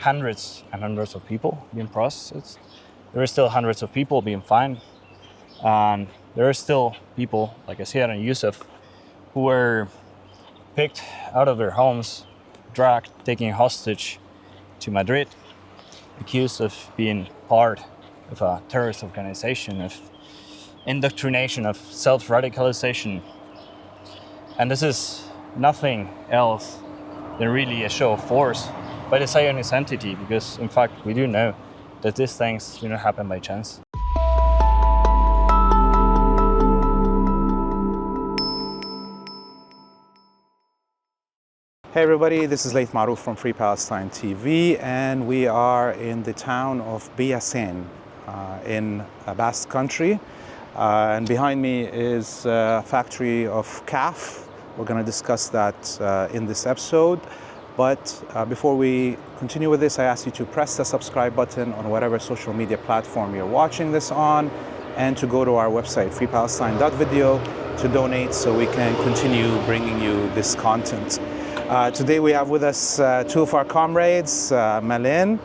hundreds and hundreds of people being processed. There are still hundreds of people being fined. And there are still people like Asier and Youssef who were picked out of their homes, dragged, taken hostage to Madrid, accused of being part of a terrorist organization, of indoctrination, of self-radicalization. And this is nothing else than really a show of force by the Zionist entity, because in fact we do know that these things do not happen by chance. Hey everybody, this is Laith Marouf from Free Palestine TV, and we are in the town of Beqaa in Basque Country. And behind me is a factory of CAF. We're going to discuss that in this episode. But before we continue with this, I ask you to press the subscribe button on whatever social media platform you're watching this on, and to go to our website, freepalestine.video, to donate so we can continue bringing you this content. Today we have with us two of our comrades, Malen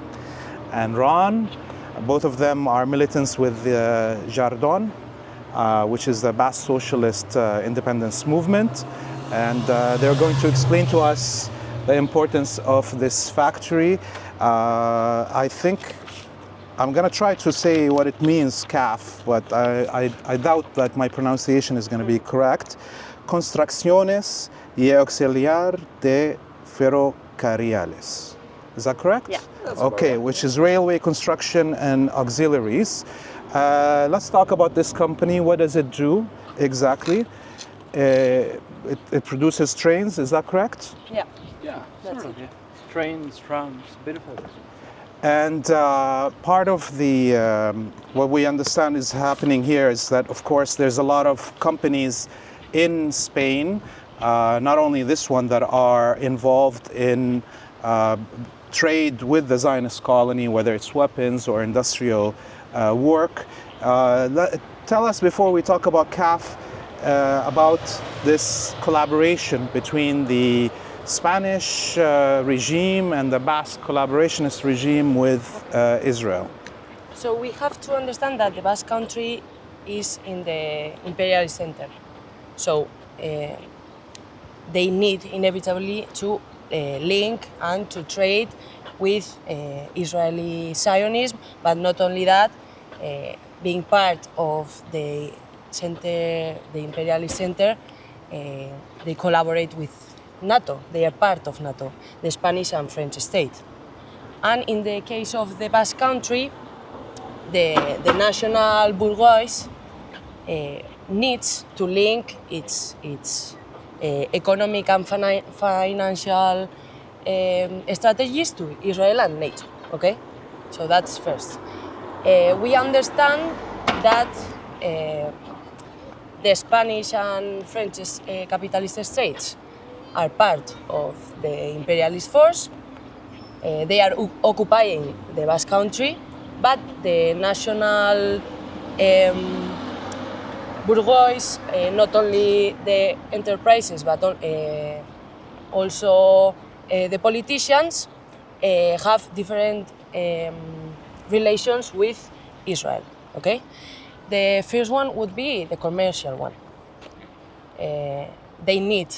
and Ron. Both of them are militants with the JARDUN, which is the Basque Socialist Independence Movement. And they're going to explain to us the importance of this factory. I think I'm going to try to say what it means, CAF, but I doubt that my pronunciation is going to be correct. Construcciones y Auxiliar de Ferrocarriles. Is that correct? Yeah. Okay, which is railway construction and auxiliaries. Let's talk about this company. What does it do exactly? It produces trains, is that correct? Yeah. Yeah, That's sort of, it. yeah. Trains, trams, a bit of everything. And part of the what we understand is happening here is that, of course, there's a lot of companies in Spain, not only this one, that are involved in trade with the Zionist colony, whether it's weapons or industrial work. Tell us, before we talk about CAF, about this collaboration between the Spanish regime and the Basque collaborationist regime with Israel. So we have to understand that the Basque Country is in the imperialist center. So they need inevitably to link and to trade with Israeli Zionism, but not only that, being part of the center, the imperialist center, they collaborate with NATO. They are part of NATO, the Spanish and French state. And in the case of the Basque Country, the national bourgeois needs to link its economic and financial strategies to Israel and NATO. Okay, so that's first. We understand that the Spanish and French capitalist states are part of the imperialist force. They are occupying the Basque Country, but the national bourgeois, not only the enterprises, but also the politicians, have different relations with Israel. Okay, the first one would be the commercial one. They need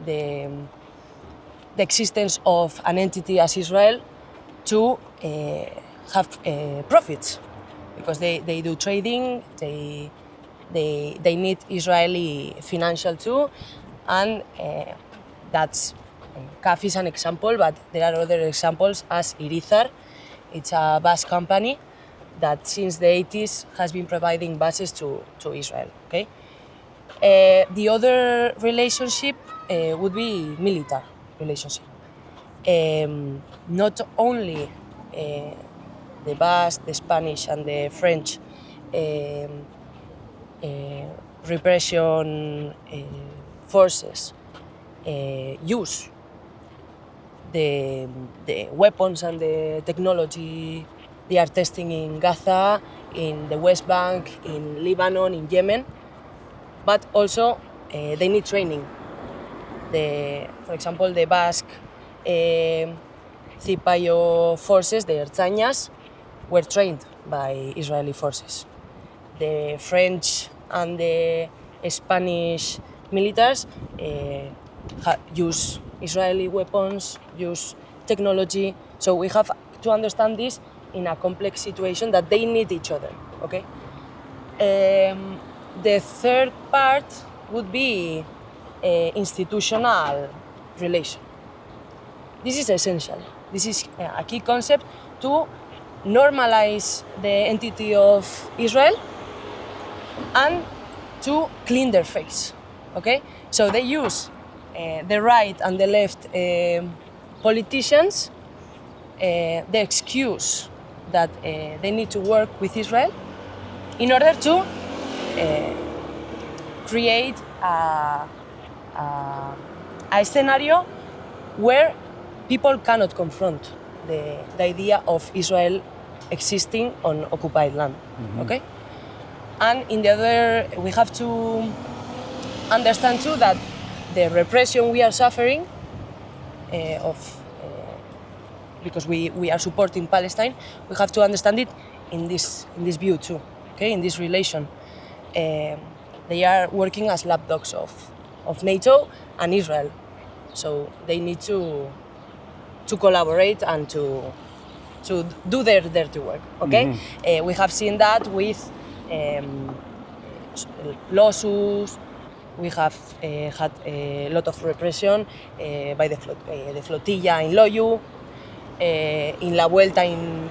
the existence of an entity as Israel to have profits, because they do trading, they need Israeli financial too, and that's CAF is an example, but there are other examples as Irizar. It's a Basque company that since the 80s has been providing buses to Israel. Okay. The other relationship would be military relationship. Not only the Basque, the Spanish, and the French repression forces use the weapons and the technology they are testing in Gaza, in the West Bank, in Lebanon, in Yemen, but also they need training. For example, the Basque 30 zipaio forces, the Ertzainas, were trained by Israeli forces. The French and the Spanish militaries use Israeli weapons, use technology. So we have to understand this in a complex situation that they need each other, okay? The third part would be institutional relation. This is essential. This is a key concept to normalize the entity of Israel and to clean their face, okay? So they use the right and the left politicians the excuse that they need to work with Israel in order to create a scenario where people cannot confront the idea of Israel existing on occupied land, okay? And in the other, we have to understand too that the repression we are suffering because we are supporting Palestine, we have to understand it in this view too, okay? In this relation. They are working as lapdogs of NATO and Israel, so they need to collaborate and to do their dirty work, okay? We have seen that with lawsuits. We have had a lot of repression by the flotilla in Loyu, in La Vuelta in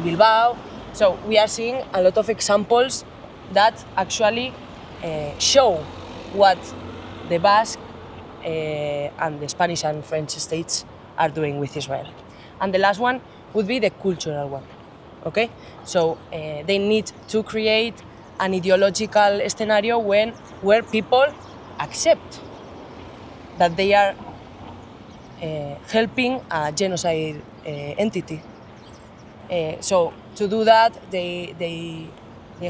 Bilbao. So we are seeing a lot of examples that actually show what the Basque and the Spanish and French states are doing with Israel. And the last one would be the cultural one, okay? So they need to create an ideological scenario where people accept that they are helping a genocide entity. So to do that, they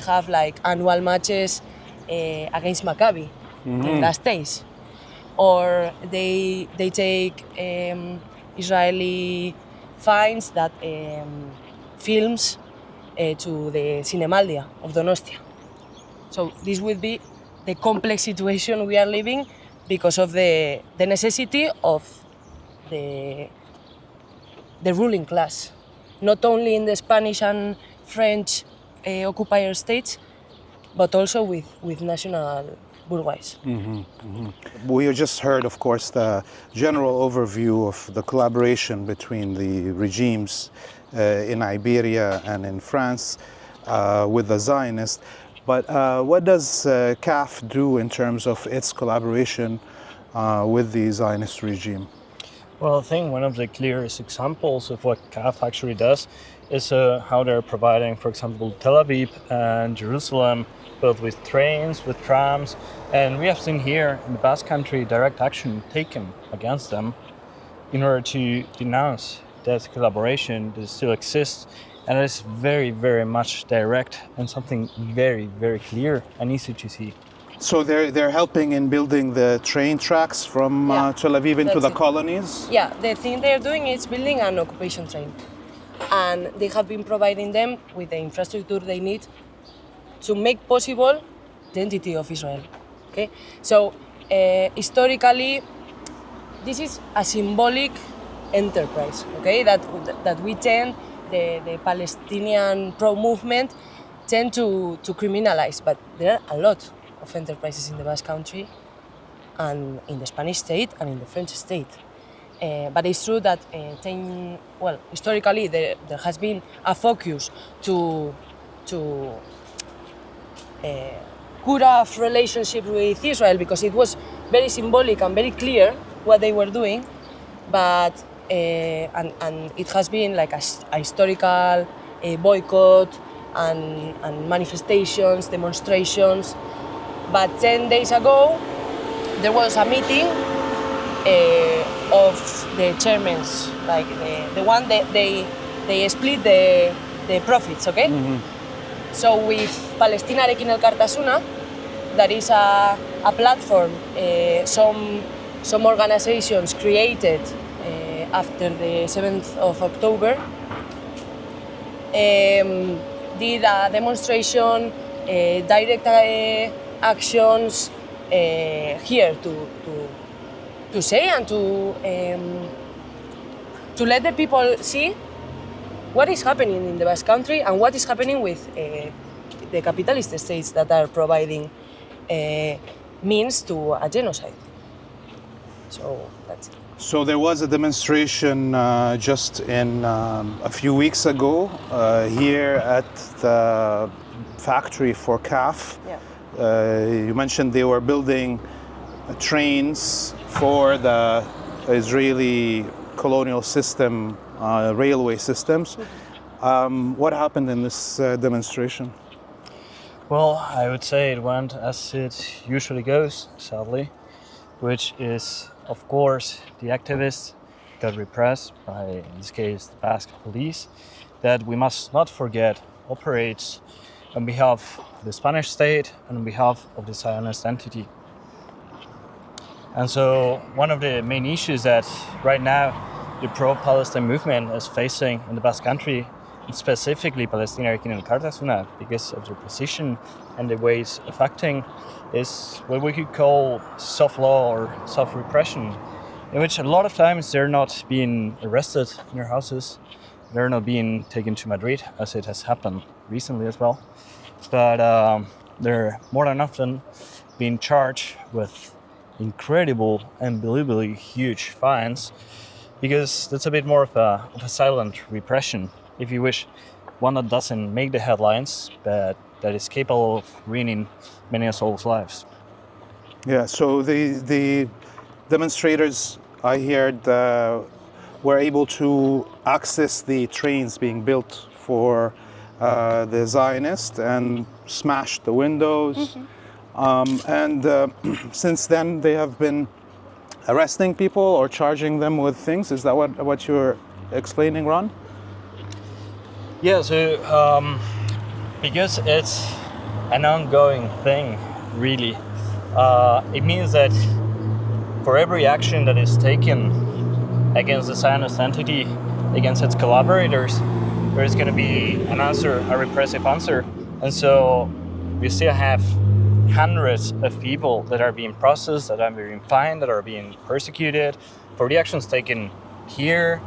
have like annual matches against Maccabi in last days, or they take Israeli fines that films to the Cinemaldia of Donostia. So this would be the complex situation we are living because of the necessity of the ruling class, not only in the Spanish and French occupier states, but also with national bourgeois. We just heard, of course, the general overview of the collaboration between the regimes in Iberia and in France with the Zionists. But what does CAF do in terms of its collaboration with the Zionist regime? Well, I think one of the clearest examples of what CAF actually does is how they're providing, for example, Tel Aviv and Jerusalem, both with trains, with trams, and we have seen here in the Basque Country direct action taken against them in order to denounce that collaboration that still exists, and it is very, very much direct and something very, very clear and easy to see. So they're helping in building the train tracks from Tel Aviv into the colonies? Yeah, the thing they're doing is building an occupation train. And they have been providing them with the infrastructure they need to make possible the entity of Israel. Okay? So historically, this is a symbolic enterprise, okay? That we tend, the Palestinian pro-movement tend to criminalize, but there are a lot of enterprises in the Basque Country and in the Spanish state and in the French state. But it's true that historically there has been a focus to cut off relationship with Israel because it was very symbolic and very clear what they were doing, but and it has been like a historical boycott and manifestations, demonstrations. But 10 days ago, there was a meeting of the chairmen, like the one that they split the profits, okay? So with Palestinarekin Elkartasuna, that is a platform some organizations created after the 7th of October, did a demonstration, direct actions here to say and to let the people see what is happening in the Basque Country and what is happening with the capitalist states that are providing means to a genocide. So that's it. So there was a demonstration just in a few weeks ago here at the factory for CAF. Yeah. You mentioned they were building trains for the Israeli colonial system, railway systems. What happened in this demonstration? Well, I would say it went as it usually goes, sadly, which is, of course, the activists got repressed by, in this case, the Basque police, that we must not forget operates on behalf of the Spanish state and on behalf of the Zionist entity. And so one of the main issues that right now the pro-Palestine movement is facing in the Basque Country, and specifically Palestinian Kingdom and Katsounis, because of their position and the ways of acting, is what we could call soft law or soft repression, in which a lot of times they're not being arrested in their houses, they're not being taken to Madrid, as it has happened recently as well, but they're more than often being charged with incredible, unbelievably huge fines, because that's a bit more of a silent repression, if you wish, one that doesn't make the headlines, but that is capable of ruining many souls' lives. Yeah, so the demonstrators, I heard, were able to access the trains being built for the Zionists and smashed the windows. Since then they have been arresting people or charging them with things. Is that what you're explaining, Ron? Yeah, so because it's an ongoing thing, really, it means that for every action that is taken against the Zionist entity, against its collaborators, there is going to be an answer, a repressive answer. And so we still have hundreds of people that are being processed, that are being fined, that are being persecuted for the actions taken here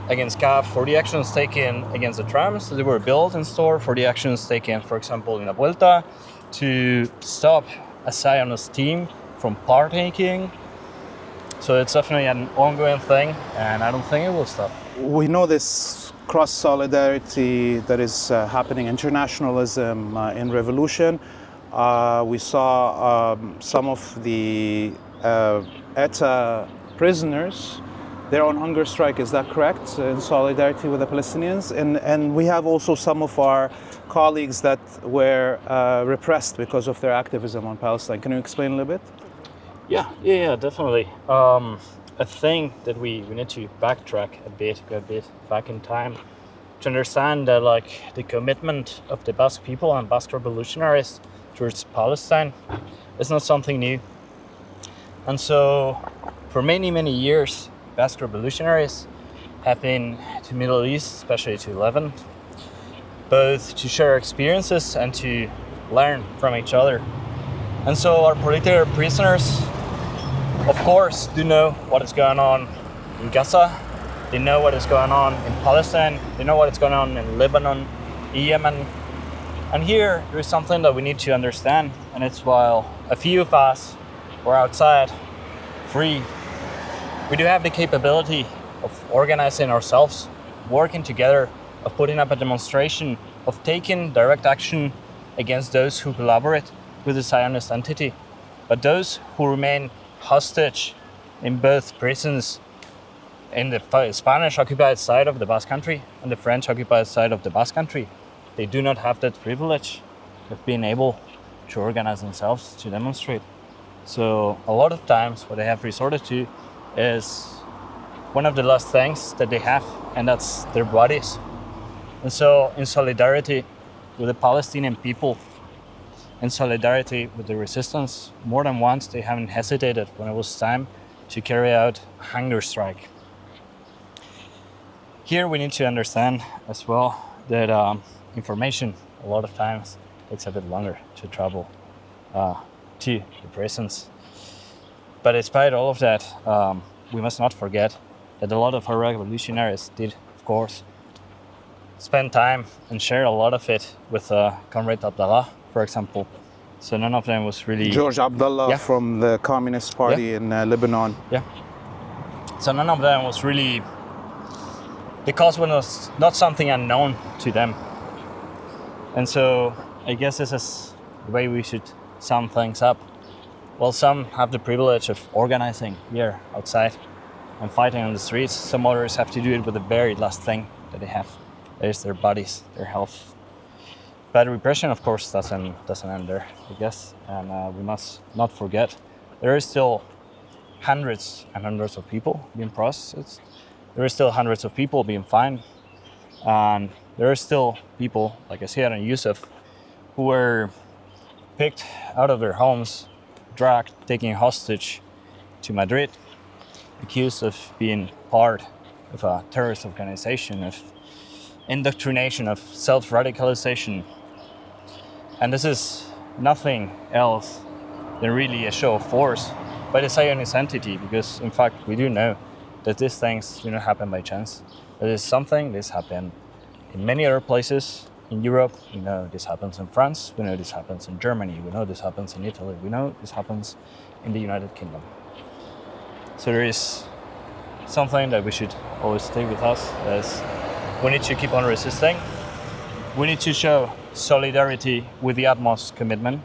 against CAF, for the actions taken against the trams that were built and stored, for the actions taken, for example, in La Vuelta, to stop a Zionist team from partaking. So it's definitely an ongoing thing, and I don't think it will stop. We know this cross-solidarity that is happening, internationalism in revolution. We saw some of the ETA prisoners, they're on hunger strike, is that correct, in solidarity with the Palestinians? And we have also some of our colleagues that were repressed because of their activism on Palestine. Can you explain a little bit? Yeah, definitely. I think that we need to backtrack a bit, go a bit back in time to understand that the commitment of the Basque people and Basque revolutionaries towards Palestine is not something new. And so for many, many years, Basque revolutionaries have been to Middle East, especially to Lebanon, both to share experiences and to learn from each other. And so our political prisoners, of course, do know what is going on in Gaza. They know what is going on in Palestine. They know what is going on in Lebanon, Yemen. And here, there is something that we need to understand, and it's while a few of us were outside, free, we do have the capability of organizing ourselves, working together, of putting up a demonstration, of taking direct action against those who collaborate with the Zionist entity. But those who remain hostage in both prisons, in the Spanish-occupied side of the Basque Country and the French-occupied side of the Basque Country, they do not have that privilege of being able to organize themselves to demonstrate. So a lot of times what they have resorted to is one of the last things that they have, and that's their bodies. And so in solidarity with the Palestinian people, in solidarity with the resistance, more than once they haven't hesitated when it was time to carry out a hunger strike. here we need to understand as well that information a lot of times takes a bit longer to travel to the prisons. But despite all of that, we must not forget that a lot of our revolutionaries did, of course, spend time and share a lot of it with Comrade Abdallah, for example. So none of them was really... George Abdullah Yeah. from the Communist Party in Lebanon. Yeah. So none of them was really... The cause was not something unknown to them. And so I guess this is the way we should sum things up. Well, some have the privilege of organizing here outside and fighting on the streets. Some others have to do it with the very last thing that they have. That is their bodies, their health. But repression, of course, doesn't end there, I guess. And we must not forget there is still hundreds and hundreds of people being processed. There is still hundreds of people being fined. And there are still people like Asier and Youssef who were picked out of their homes, dragged, taken hostage to Madrid, accused of being part of a terrorist organization, of indoctrination, of self-radicalization. And this is nothing else than really a show of force by the Zionist entity, because in fact we do know that these things do not happen by chance. That is something this happened in many other places in Europe. We know this happens in France, we know this happens in Germany, we know this happens in Italy, we know this happens in the United Kingdom. So there is something that we should always take with us, as we need to keep on resisting. We need to show solidarity with the utmost commitment,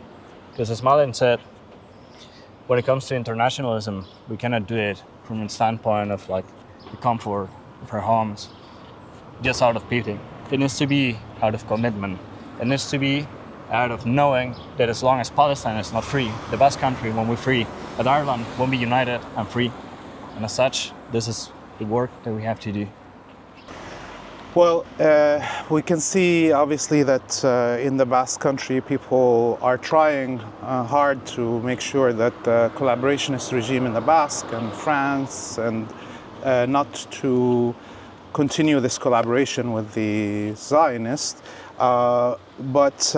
because as Malen said, when it comes to internationalism, we cannot do it from a standpoint of like the comfort of our homes, just out of pity. It needs to be out of commitment. It needs to be out of knowing that as long as Palestine is not free, the Basque Country won't be free, that Ireland won't be united and free. And as such, this is the work that we have to do. Well, we can see obviously that in the Basque Country people are trying hard to make sure that the collaborationist regime in the Basque and France and not to continue this collaboration with the Zionists. But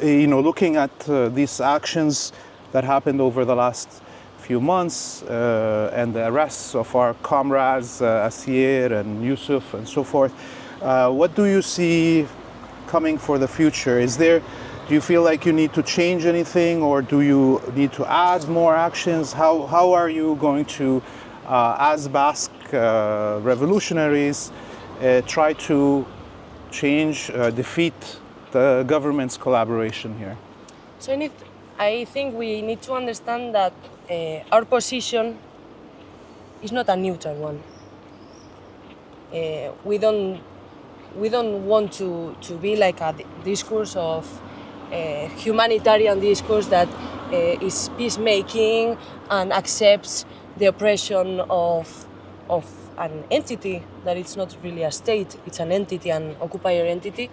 looking at these actions that happened over the last few months and the arrests of our comrades Asier and Youssef and so forth, what do you see coming for the future? Do you feel like you need to change anything, or do you need to add more actions? How are you going to, as Basque revolutionaries, try to change, defeat the government's collaboration here? So I think we need to understand that our position is not a neutral one. We don't want to be like a discourse of humanitarian discourse that is peacemaking and accepts the oppression of an entity that it's not really a state, it's an entity, an occupier entity,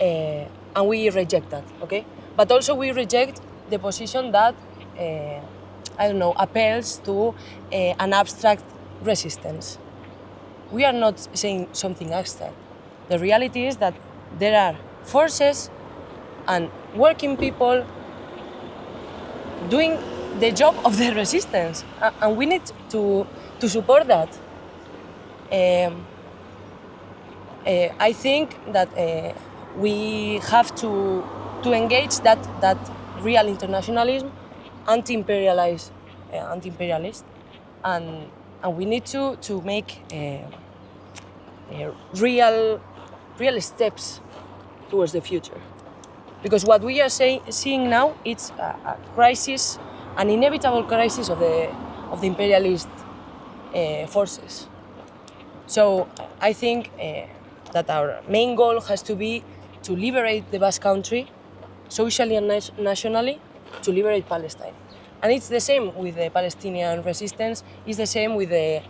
and we reject that, okay? But also we reject the position that, appeals to an abstract resistance. We are not saying something abstract. The reality is that there are forces and working people doing the job of the resistance, and we need to support that. I think that we have to engage that real internationalism, anti-imperialist, and we need to make real steps towards the future. Because what we are seeing now, it's a crisis, an inevitable crisis of the imperialist forces. So I think that our main goal has to be to liberate the Basque Country, socially and nationally, to liberate Palestine. And it's the same with the Palestinian resistance, it's the same with the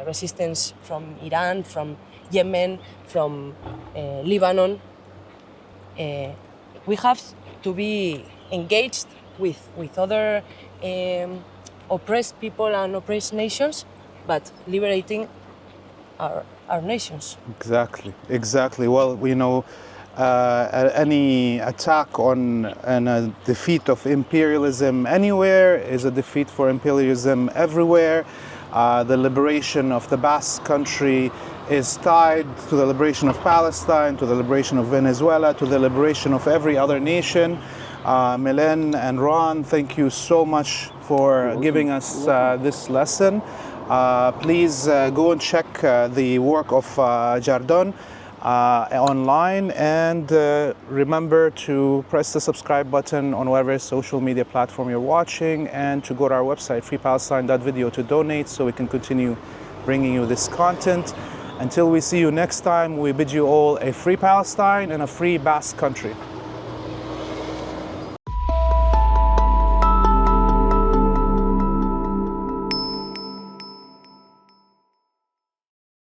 resistance from Iran, from Yemen, from Lebanon. We have to be engaged with other oppressed people and oppressed nations, but liberating our nations. Exactly. Well, you know, any attack on and a defeat of imperialism anywhere is a defeat for imperialism everywhere. The liberation of the Basque Country is tied to the liberation of Palestine, to the liberation of Venezuela, to the liberation of every other nation. Malen and Ron, thank you so much for giving us this lesson. Please go and check the work of JARDUN online, and remember to press the subscribe button on whatever social media platform you're watching, and to go to our website freepalestine.video to donate so we can continue bringing you this content. Until we see you next time, we bid you all a free Palestine and a free Basque country.